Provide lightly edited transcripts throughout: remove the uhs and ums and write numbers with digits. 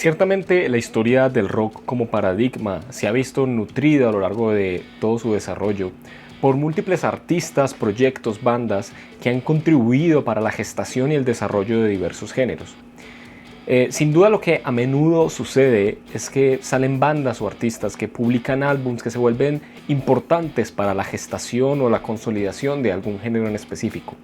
Ciertamente la historia del rock como paradigma se ha visto nutrida a lo largo de todo su desarrollo por múltiples artistas, proyectos, bandas que han contribuido para la gestación y el desarrollo de diversos géneros. Sin duda lo que a menudo sucede es que salen bandas o artistas que publican álbumes que se vuelven importantes para la gestación o la consolidación de algún género en específico.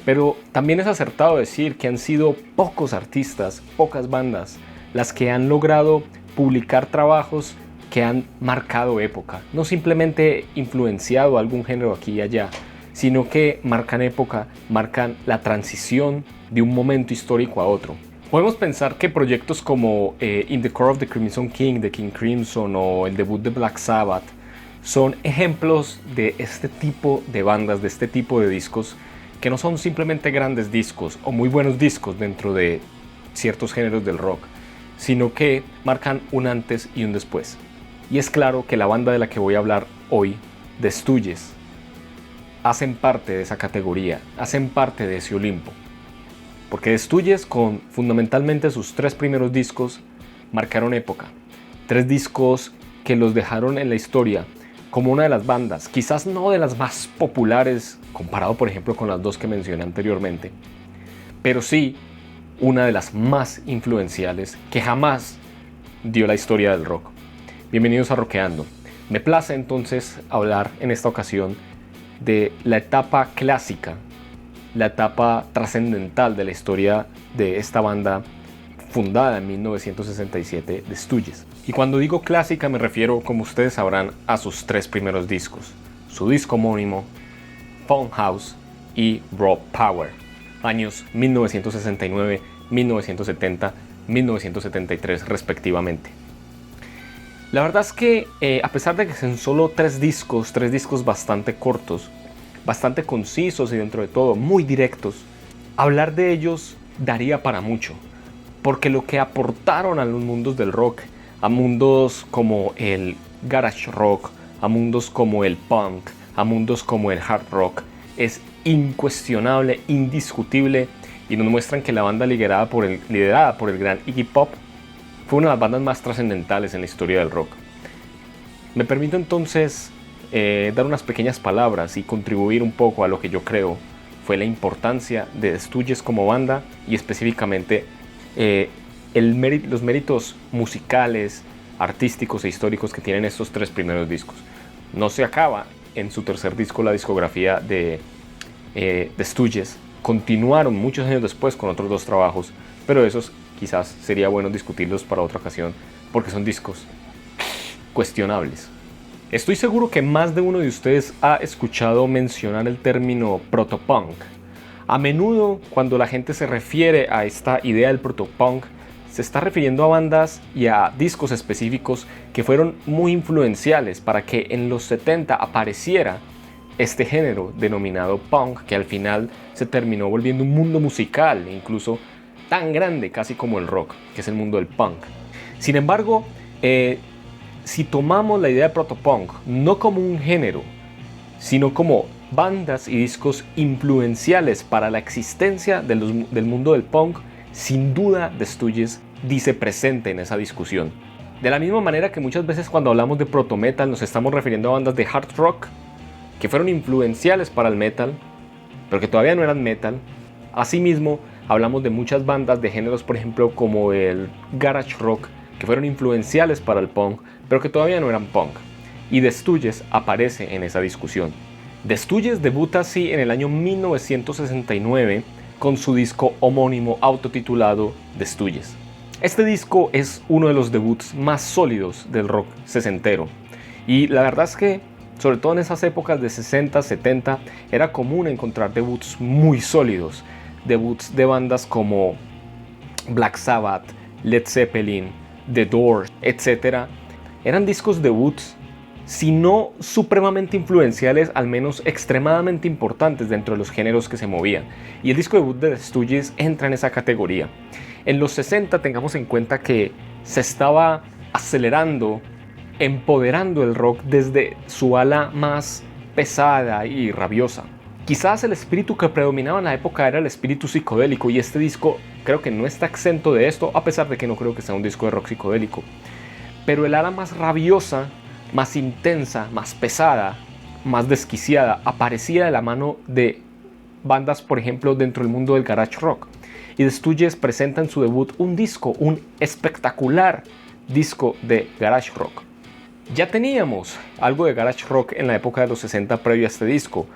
Pero también es acertado decir que han sido pocos artistas, pocas bandas, las que han logrado publicar trabajos que han marcado época, no simplemente influenciado algún género aquí y allá, sino que marcan época, marcan la transición de un momento histórico a otro. Podemos pensar que proyectos como In the Core of the Crimson King de King Crimson o el debut de Black Sabbath son ejemplos de este tipo de bandas, de este tipo de discos que no son simplemente grandes discos o muy buenos discos dentro de ciertos géneros del rock, sino que marcan un antes y un después. Y es claro que la banda de la que voy a hablar hoy, The Stooges, hacen parte de esa categoría, hacen parte de ese Olimpo. Porque The Stooges, con fundamentalmente sus 3 primeros discos, marcaron época. 3 discos que los dejaron en la historia como una de las bandas, quizás no de las más populares, comparado por ejemplo con las 2 que mencioné anteriormente, pero sí una de las más influenciales que jamás dio la historia del rock. Bienvenidos a Rockeando. Me place entonces hablar en esta ocasión de la etapa clásica, la etapa trascendental de la historia de esta banda fundada en 1967, The Stooges. Y cuando digo clásica me refiero, como ustedes sabrán, a sus 3 primeros discos, su disco homónimo, Funhouse y Raw Power, años 1969, 1970, 1973 respectivamente. La verdad es que a pesar de que son solo 3 discos bastante cortos, bastante concisos y dentro de todo muy directos, hablar de ellos daría para mucho, porque lo que aportaron a los mundos del rock, a mundos como el garage rock, a mundos como el punk, a mundos como el hard rock, es incuestionable, indiscutible, y nos muestran que la banda liderada por el gran Iggy Pop fue una de las bandas más trascendentales en la historia del rock. Me permito entonces dar unas pequeñas palabras y contribuir un poco a lo que yo creo fue la importancia de The Stooges como banda y específicamente los méritos musicales, artísticos e históricos que tienen estos 3 primeros discos. No se acaba en su tercer disco la discografía de The Stooges. Continuaron muchos años después con otros 2 trabajos, pero esos quizás sería bueno discutirlos para otra ocasión porque son discos cuestionables. Estoy seguro que más de uno de ustedes ha escuchado mencionar el término protopunk. A menudo, cuando la gente se refiere a esta idea del protopunk, se está refiriendo a bandas y a discos específicos que fueron muy influenciales para que en los 70 apareciera este género denominado punk, que al final se terminó volviendo un mundo musical, incluso tan grande casi como el rock, que es el mundo del punk. Sin embargo, si tomamos la idea de protopunk no como un género, sino como bandas y discos influenciales para la existencia del mundo del punk, sin duda The Stooges dice presente en esa discusión. De la misma manera que muchas veces cuando hablamos de proto metal nos estamos refiriendo a bandas de hard rock que fueron influenciales para el metal, pero que todavía no eran metal. Asimismo, hablamos de muchas bandas de géneros, por ejemplo, como el garage rock, que fueron influenciales para el punk, pero que todavía no eran punk. Y The Stooges aparece en esa discusión. The Stooges debuta así en el año 1969 con su disco homónimo autotitulado The Stooges. Este disco es uno de los debuts más sólidos del rock sesentero. Y la verdad es que, sobre todo en esas épocas de 60, 70, era común encontrar debuts muy sólidos. Debuts de bandas como Black Sabbath, Led Zeppelin, The Doors, etc. Eran discos debuts, si no supremamente influenciales, al menos extremadamente importantes dentro de los géneros que se movían. Y el disco debut de The Stooges entra en esa categoría. En los 60 tengamos en cuenta que se estaba acelerando, empoderando el rock desde su ala más pesada y rabiosa. Quizás el espíritu que predominaba en la época era el espíritu psicodélico, y este disco creo que no está exento de esto, a pesar de que no creo que sea un disco de rock psicodélico. Pero el ala más rabiosa, más intensa, más pesada, más desquiciada, aparecía de la mano de bandas, por ejemplo, dentro del mundo del garage rock. Y The Stooges presenta en su debut un disco, un espectacular disco de garage rock. Ya teníamos algo de garage rock en la época de los 60 previo a este disco,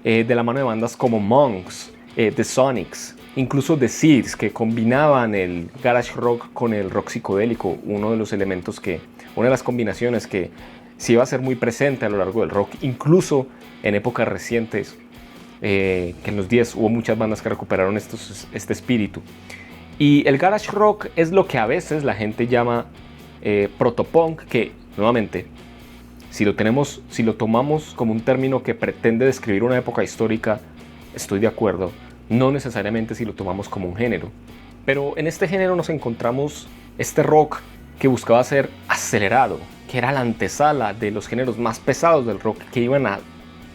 de la mano de bandas como Monks, The Sonics, incluso The Seeds, que combinaban el garage rock con el rock psicodélico, una de las combinaciones que sí iba a ser muy presente a lo largo del rock, incluso en épocas recientes, que en los 10 hubo muchas bandas que recuperaron este espíritu. Y el garage rock es lo que a veces la gente llama protopunk, que nuevamente, si lo tomamos como un término que pretende describir una época histórica, estoy de acuerdo, no necesariamente si lo tomamos como un género. Pero en este género nos encontramos este rock que buscaba ser acelerado, que era la antesala de los géneros más pesados del rock que iban a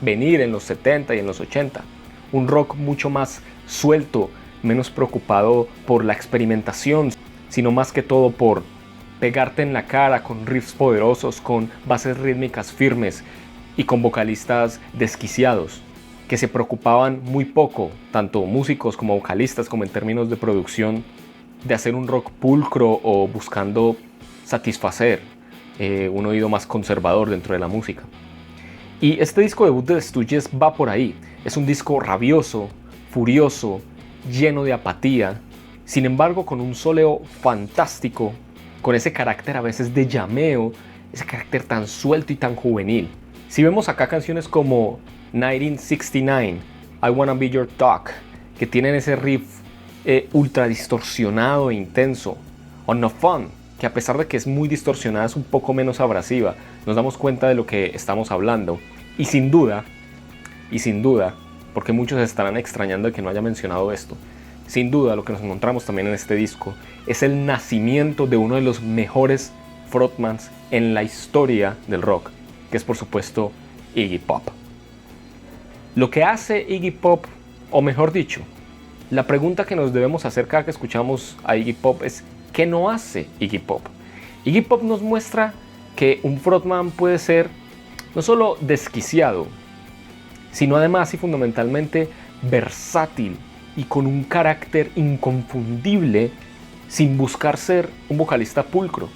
venir en los 70 y en los 80. Un rock mucho más suelto, menos preocupado por la experimentación, sino más que todo por pegarte en la cara con riffs poderosos, con bases rítmicas firmes y con vocalistas desquiciados, que se preocupaban muy poco, tanto músicos como vocalistas, como en términos de producción, de hacer un rock pulcro o buscando satisfacer un oído más conservador dentro de la música. Y este disco debut de The Stooges va por ahí. Es un disco rabioso, furioso, lleno de apatía, sin embargo con un soleo fantástico, con ese carácter a veces de llameo, ese carácter tan suelto y tan juvenil. Si vemos acá canciones como 1969, I Wanna Be Your Dog, que tienen ese riff ultra distorsionado e intenso, o No Fun, que a pesar de que es muy distorsionada es un poco menos abrasiva, nos damos cuenta de lo que estamos hablando. Y sin duda, porque muchos estarán extrañando de que no haya mencionado esto, sin duda lo que nos encontramos también en este disco es el nacimiento de uno de los mejores frontmans en la historia del rock, que es por supuesto Iggy Pop. Lo que hace Iggy Pop, o mejor dicho, la pregunta que nos debemos hacer cada que escuchamos a Iggy Pop es ¿qué no hace Iggy Pop? Iggy Pop nos muestra que un frontman puede ser no solo desquiciado, sino además y fundamentalmente versátil y con un carácter inconfundible sin buscar ser un vocalista pulcro.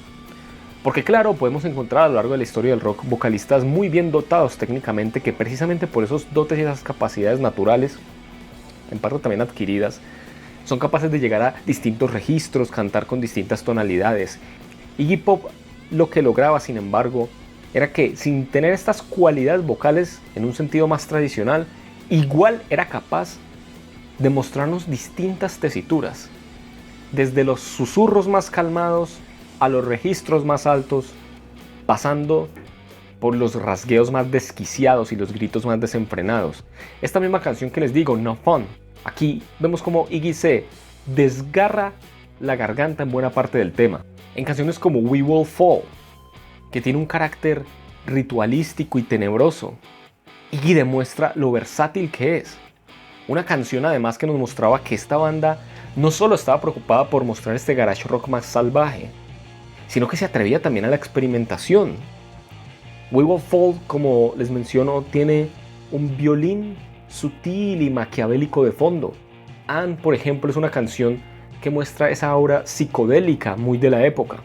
Porque claro, podemos encontrar a lo largo de la historia del rock vocalistas muy bien dotados técnicamente que precisamente por esos dotes y esas capacidades naturales, en parte también adquiridas, son capaces de llegar a distintos registros, cantar con distintas tonalidades. Iggy Pop lo que lograba, sin embargo, era que sin tener estas cualidades vocales en un sentido más tradicional, igual era capaz de mostrarnos distintas tesituras, desde los susurros más calmados a los registros más altos, pasando por los rasgueos más desquiciados y los gritos más desenfrenados. Esta misma canción que les digo, No Fun, aquí vemos como Iggy se desgarra la garganta en buena parte del tema. En canciones como We Will Fall, que tiene un carácter ritualístico y tenebroso, Iggy demuestra lo versátil que es. Una canción además que nos mostraba que esta banda no solo estaba preocupada por mostrar este garage rock más salvaje, sino que se atrevía también a la experimentación. We Will Fall, como les menciono, tiene un violín sutil y maquiavélico de fondo. Anne, por ejemplo, es una canción que muestra esa aura psicodélica muy de la época.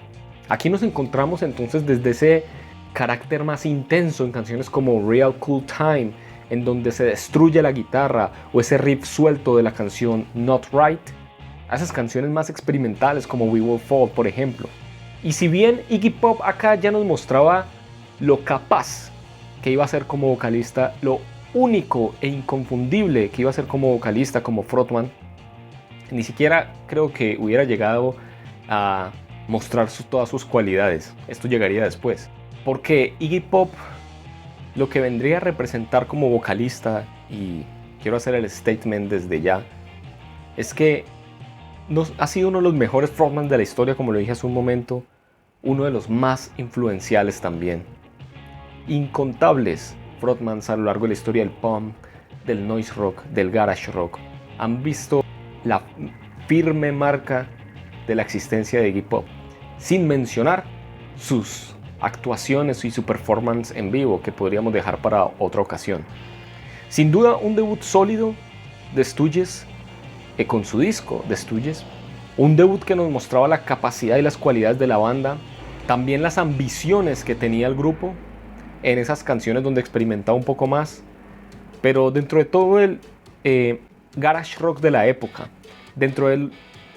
Aquí nos encontramos entonces desde ese carácter más intenso en canciones como Real Cool Time, en donde se destruye la guitarra, o ese riff suelto de la canción Not Right, a esas canciones más experimentales como We Will Fall, por ejemplo. Y si bien Iggy Pop acá ya nos mostraba lo capaz que iba a ser como vocalista, lo único e inconfundible que iba a ser como vocalista, como frontman, ni siquiera creo que hubiera llegado a mostrar todas sus cualidades. Esto llegaría después. Porque Iggy Pop lo que vendría a representar como vocalista, y quiero hacer el statement desde ya, es que ha sido uno de los mejores frontmans de la historia, como lo dije hace un momento, uno de los más influenciales también. Incontables frontmans a lo largo de la historia del punk, del noise rock, del garage rock, han visto la firme marca de la existencia de Iggy Pop, sin mencionar sus actuaciones y su performance en vivo, que podríamos dejar para otra ocasión. Sin duda, un debut sólido de Stooges con su disco de Stooges, un debut que nos mostraba la capacidad y las cualidades de la banda, también las ambiciones que tenía el grupo en esas canciones donde experimentaba un poco más, pero dentro de todo el garage rock de la época, dentro de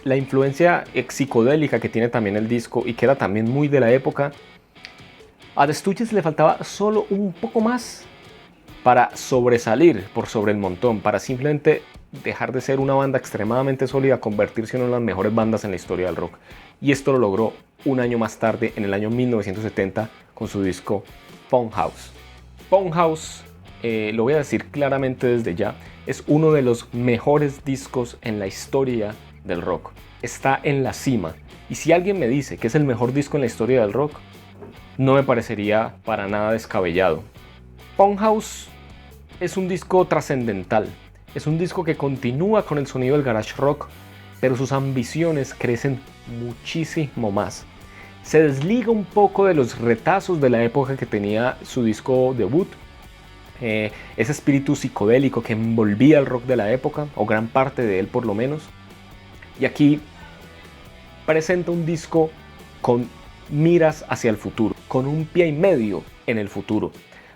la influencia psicodélica que tiene también el disco y que era también muy de la época, a The Stooges le faltaba solo un poco más para sobresalir por sobre el montón, para simplemente dejar de ser una banda extremadamente sólida, convertirse en una de las mejores bandas en la historia del rock. Y esto lo logró un año más tarde, en el año 1970, con su disco Funhouse. Funhouse, lo voy a decir claramente desde ya, es uno de los mejores discos en la historia del rock. Está en la cima. Y si alguien me dice que es el mejor disco en la historia del rock, no me parecería para nada descabellado. Funhouse es un disco trascendental. Es un disco que continúa con el sonido del garage rock, pero sus ambiciones crecen muchísimo más. Se desliga un poco de los retazos de la época que tenía su disco debut, ese espíritu psicodélico que envolvía el rock de la época, o gran parte de él por lo menos. Y aquí presenta un disco con miras hacia el futuro, con un pie y medio en el futuro,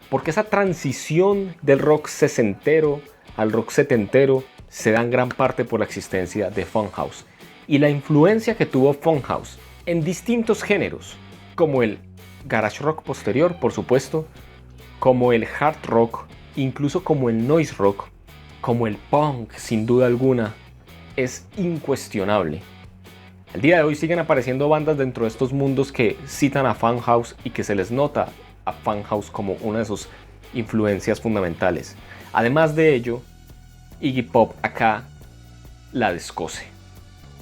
porque esa transición del rock sesentero al rock setentero se da en gran parte por la existencia de Funhouse y la influencia que tuvo Funhouse en distintos géneros, como el garage rock posterior, por supuesto, como el hard rock, incluso como el noise rock, como el punk, sin duda alguna, es incuestionable. Al día de hoy siguen apareciendo bandas dentro de estos mundos que citan a Funhouse y que se les nota a Funhouse como una de sus influencias fundamentales. Además de ello, Iggy Pop acá la descose.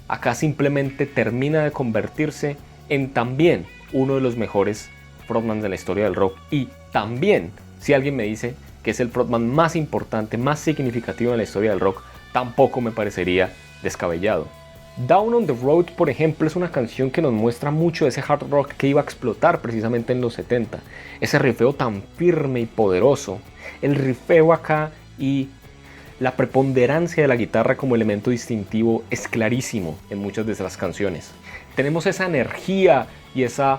Acá simplemente termina de convertirse en también uno de los mejores frontmans de la historia del rock. Y también, si alguien me dice que es el frontman más importante, más significativo en la historia del rock, tampoco me parecería descabellado. Down on the Road, por ejemplo, es una canción que nos muestra mucho de ese hard rock que iba a explotar precisamente en los 70. Ese rifeo tan firme y poderoso. El rifeo acá y la preponderancia de la guitarra como elemento distintivo es clarísimo en muchas de esas canciones. Tenemos esa energía y esa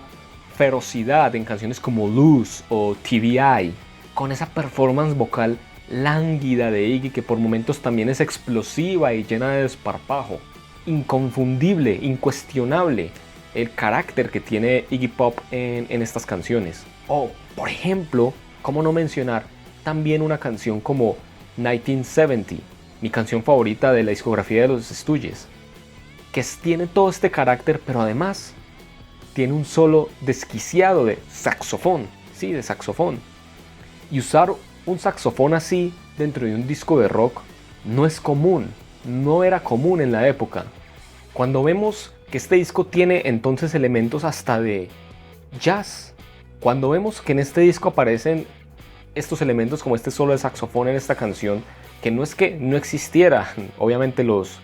ferocidad en canciones como Lose o TVI, con esa performance vocal lánguida de Iggy que por momentos también es explosiva y llena de desparpajo. Inconfundible, incuestionable el carácter que tiene Iggy Pop en estas canciones. O, por ejemplo, cómo no mencionar también una canción como 1970, mi canción favorita de la discografía de los Stooges, que tiene todo este carácter, pero además tiene un solo desquiciado de saxofón, sí, de saxofón. Y usar un saxofón así dentro de un disco de rock no es común, no era común en la época. Cuando vemos que este disco tiene entonces elementos hasta de jazz, cuando vemos que en este disco aparecen estos elementos como este solo de saxofón en esta canción, que no es que no existieran, obviamente los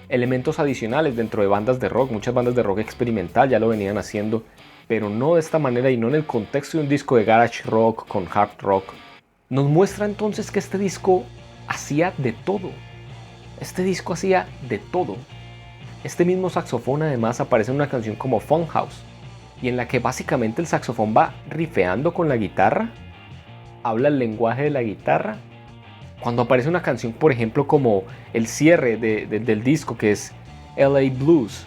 elementos adicionales dentro de bandas de rock, muchas bandas de rock experimental ya lo venían haciendo, pero no de esta manera y no en el contexto de un disco de garage rock con hard rock. Nos muestra entonces que este disco hacía de todo. Este disco hacía de todo. Este mismo saxofón además aparece en una canción como Funhouse, y en la que básicamente el saxofón va rifeando con la guitarra, habla el lenguaje de la guitarra. Cuando aparece una canción, por ejemplo, como el cierre del disco, que es LA Blues,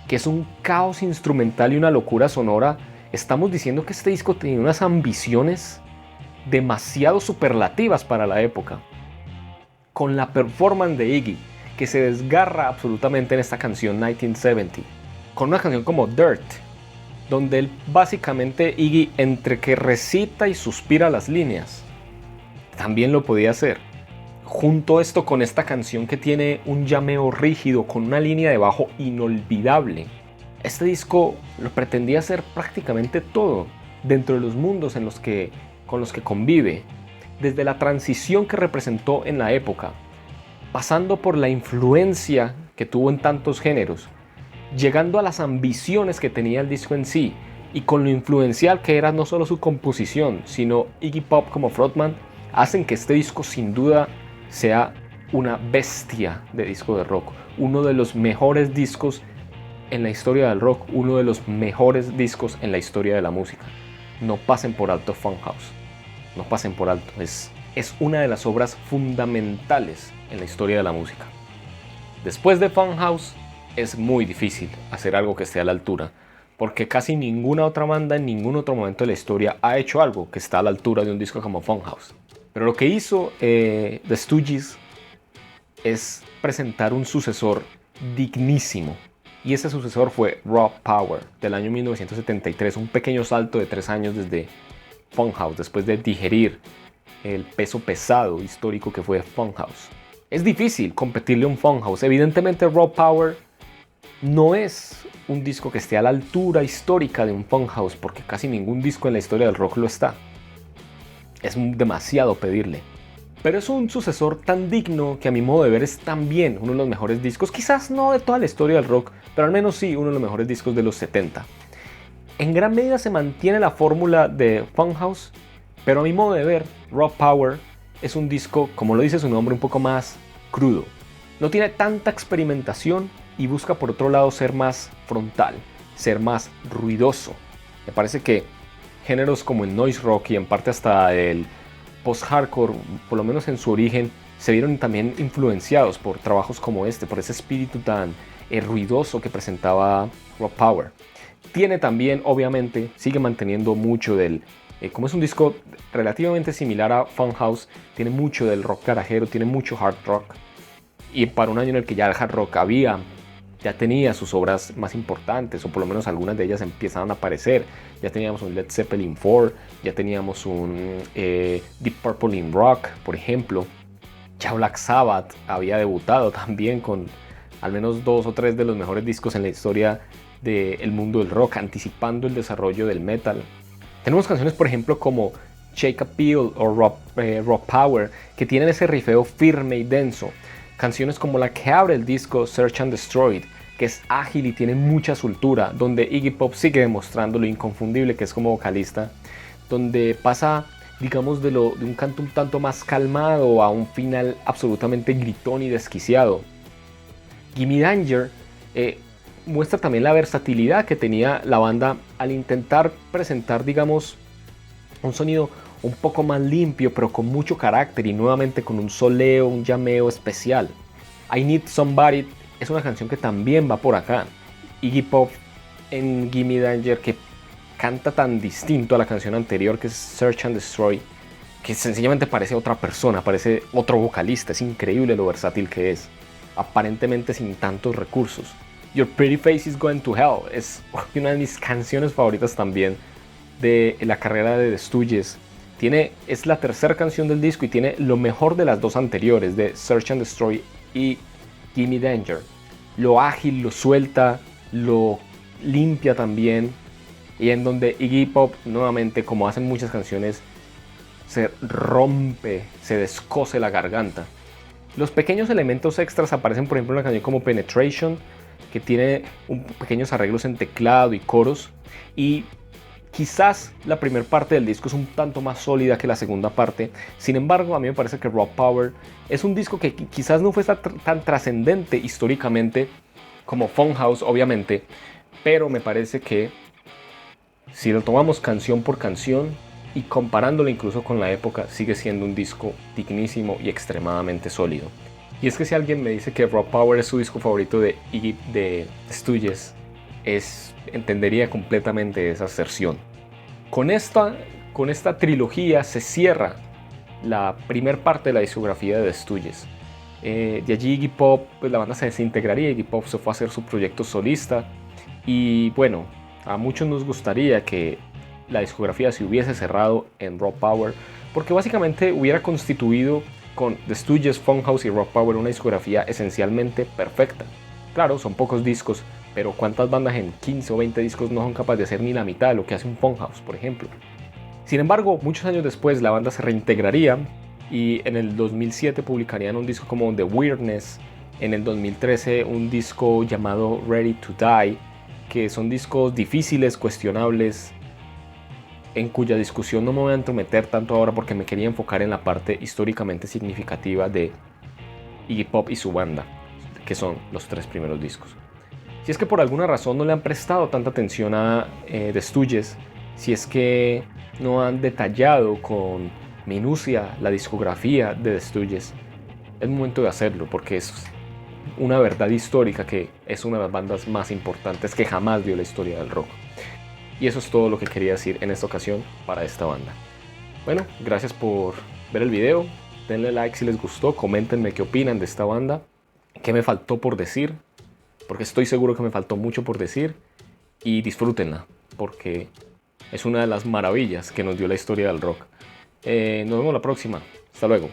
que es un caos instrumental y una locura sonora, estamos diciendo que este disco tenía unas ambiciones demasiado superlativas para la época. Con la performance de Iggy, que se desgarra absolutamente en esta canción 1970, con una canción como Dirt, donde él básicamente Iggy entre que recita y suspira las líneas, también lo podía hacer. Junto esto con esta canción que tiene un llameo rígido con una línea de bajo inolvidable. Este disco lo pretendía hacer prácticamente todo dentro de los mundos con los que convive. desde la transición que representó en la época, pasando por la influencia que tuvo en tantos géneros, llegando a las ambiciones que tenía el disco en sí, y con lo influencial que era no solo su composición, sino Iggy Pop como frontman, hacen que este disco sin duda sea una bestia de disco de rock, uno de los mejores discos en la historia del rock, uno de los mejores discos en la historia de la música. No pasen por alto Funhouse, no pasen por alto, es una de las obras fundamentales en la historia de la música. Después de Funhouse es muy difícil hacer algo que esté a la altura, porque casi ninguna otra banda en ningún otro momento de la historia ha hecho algo que está a la altura de un disco como Funhouse. Pero lo que hizo The Stooges es presentar un sucesor dignísimo, y ese sucesor fue Raw Power del año 1973, un pequeño salto de 3 años desde Funhouse, después de digerir el peso pesado histórico que fue Funhouse. Es difícil competirle a un Funhouse. Evidentemente Raw Power no es un disco que esté a la altura histórica de un Funhouse, porque casi ningún disco en la historia del rock lo está. Es demasiado pedirle. Pero es un sucesor tan digno que a mi modo de ver es también uno de los mejores discos, quizás no de toda la historia del rock, pero al menos sí uno de los mejores discos de los 70. En gran medida se mantiene la fórmula de Funhouse, pero a mi modo de ver, Raw Power es un disco, como lo dice su nombre, un poco más crudo. No tiene tanta experimentación y busca por otro lado ser más frontal, ser más ruidoso. Me parece que géneros como el noise rock y en parte hasta el post-hardcore, por lo menos en su origen, se vieron también influenciados por trabajos como este, por ese espíritu tan ruidoso que presentaba Raw Power. Tiene también, obviamente, sigue manteniendo mucho del... como es un disco relativamente similar a Funhouse, tiene mucho del rock garajero, tiene mucho hard rock. Y para un año en el que ya el hard rock ya tenía sus obras más importantes, o por lo menos algunas de ellas empezaban a aparecer. Ya teníamos un Led Zeppelin 4, ya teníamos un Deep Purple in Rock, por ejemplo. Ya Black Sabbath había debutado también con al menos 2 o 3 de los mejores discos en la historia del mundo del rock, anticipando el desarrollo del metal. Tenemos canciones, por ejemplo, como Shake a Peel o Raw Power, que tienen ese rifeo firme y denso. Canciones como la que abre el disco Search and Destroy, que es ágil y tiene mucha soltura, donde Iggy Pop sigue demostrando lo inconfundible que es como vocalista, donde pasa, digamos, de un canto un tanto más calmado a un final absolutamente gritón y desquiciado. Gimme Danger muestra también la versatilidad que tenía la banda al intentar presentar, digamos, un sonido un poco más limpio, pero con mucho carácter y nuevamente con un soleo, un llameo especial. I Need Somebody es una canción que también va por acá. Iggy Pop en Gimme Danger, que canta tan distinto a la canción anterior, que es Search and Destroy, que sencillamente parece otra persona, parece otro vocalista. Es increíble lo versátil que es, aparentemente sin tantos recursos. Your Pretty Face is Going to Hell es una de mis canciones favoritas también de la carrera de The Stooges. Es la tercera canción del disco y tiene lo mejor de las 2 anteriores, de Search and Destroy y Gimme Danger. Lo ágil, lo suelta, lo limpia también, y en donde Iggy Pop nuevamente, como hacen muchas canciones, se rompe, se descose la garganta. Los pequeños elementos extras aparecen, por ejemplo, en una canción como Penetration, que tiene pequeños arreglos en teclado y coros, y quizás la primera parte del disco es un tanto más sólida que la segunda parte. Sin embargo, a mí me parece que Raw Power es un disco que quizás no fue tan trascendente históricamente como Funhouse, obviamente, pero me parece que si lo tomamos canción por canción y comparándolo incluso con la época, sigue siendo un disco dignísimo y extremadamente sólido. Y es que si alguien me dice que Raw Power es su disco favorito de Stooges, entendería completamente esa aserción. Con esta trilogía se cierra la primera parte de la discografía de The Stooges. De allí Iggy Pop, pues la banda se desintegraría, Iggy Pop se fue a hacer su proyecto solista, y bueno, a muchos nos gustaría que la discografía se hubiese cerrado en Raw Power, porque básicamente hubiera constituido con The Stooges, Funhouse y Raw Power una discografía esencialmente perfecta. Claro, son pocos discos, pero ¿cuántas bandas en 15 o 20 discos no son capaces de hacer ni la mitad de lo que hace un Funhouse, por ejemplo? Sin embargo, muchos años después la banda se reintegraría y en el 2007 publicarían un disco como The Weirdness, en el 2013 un disco llamado Ready to Die, que son discos difíciles, cuestionables, en cuya discusión no me voy a entrometer tanto ahora porque me quería enfocar en la parte históricamente significativa de Iggy Pop y su banda, que son los 3 primeros discos. Si es que por alguna razón no le han prestado tanta atención a The Stooges, si es que no han detallado con minucia la discografía de The Stooges, es momento de hacerlo porque es una verdad histórica que es una de las bandas más importantes que jamás dio la historia del rock. Y eso es todo lo que quería decir en esta ocasión para esta banda. Bueno, gracias por ver el video, denle like si les gustó, coméntenme qué opinan de esta banda, qué me faltó por decir, porque estoy seguro que me faltó mucho por decir, y disfrútenla, porque es una de las maravillas que nos dio la historia del rock. Nos vemos la próxima, hasta luego.